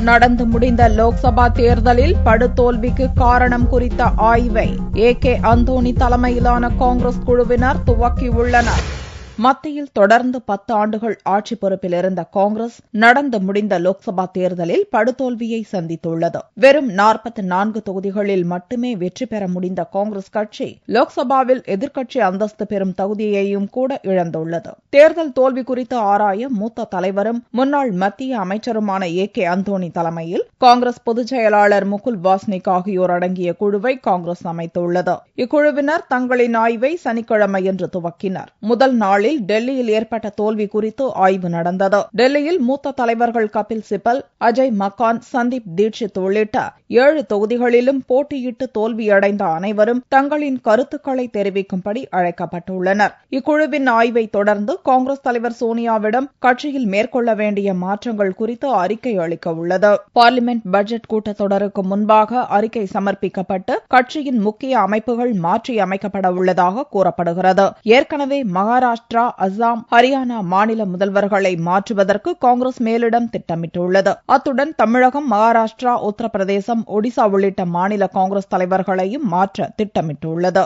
நடந்து முடிந்த லோக்சபா தேர்தலில் படுதோல்விக்கு காரணம் குறித்த ஆய்வை ஏ.கே. அந்தோணி தலைமையிலான காங்கிரஸ் குழுவினர் துவக்கியுள்ளனர். மத்தியில் தொடர்ந்து 10 ஆண்டுகள் ஆட்சி பொறுப்பில் இருந்த காங்கிரஸ் நடந்து முடிந்த லோக்சபா தேர்தலில் படுதோல்வியை சந்தித்துள்ளது. வெறும் 44 தொகுதிகளில் மட்டுமே வெற்றி பெற முடிந்த காங்கிரஸ் கட்சி லோக்சபாவில் எதிர்க்கட்சி அந்தஸ்து பெறும் தகுதியையும் கூட இழந்துள்ளது. தேர்தல் தோல்வி குறித்து ஆராய மூத்த தலைவரும் முன்னாள் மத்திய அமைச்சருமான ஏ.கே. அந்தோணி தலைமையில் காங்கிரஸ் பொதுச் செயலாளர் முகுல் வாஸ்னிக் ஆகியோர் அடங்கிய குழுவை காங்கிரஸ் அமைத்துள்ளது. இக்குழுவினர் தங்களின் ஆய்வை சனிக்கிழமையன்று துவக்கினர். முதல் நாளில் டெல்லியில் ஏற்பட்ட தோல்வி குறித்து ஆய்வு நடந்தது. டெல்லியில் மூத்த தலைவர்கள் கபில் சிபல், அஜய் மக்கான், சந்தீப் தீட்சித் உள்ளிட்ட 7 தொகுதிகளிலும் போட்டியிட்டு தோல்வியடைந்த அனைவரும் தங்களின் கருத்துக்களை தெரிவிக்கும்படி அழைக்கப்பட்டுள்ளனர். இக்குழுவின் ஆய்வை தொடர்ந்து காங்கிரஸ் தலைவர் சோனியாவிடம் கட்சியில் மேற்கொள்ள வேண்டிய மாற்றங்கள் குறித்து அறிக்கை அளிக்க உள்ளது. பார்லிமென்ட் பட்ஜெட் கூட்டத்தொடருக்கு முன்பாக அறிக்கை சமர்ப்பிக்கப்பட்டு கட்சியின் முக்கிய அமைப்புகள் மாற்றி அமைக்கப்பட உள்ளதாக கூறப்படுகிறது. ஏற்கனவே மகாராஷ்டிரா, அசாம், ஹரியானா மாநில முதல்வர்களை மாற்றுவதற்கு காங்கிரஸ் மேலிடம் திட்டமிட்டுள்ளது. அத்துடன் தமிழகம், மகாராஷ்டிரா, உத்தரப்பிரதேசம், ஒடிசா உள்ளிட்ட மாநில காங்கிரஸ் தலைவர்களையும் மாற்ற திட்டமிட்டுள்ளது.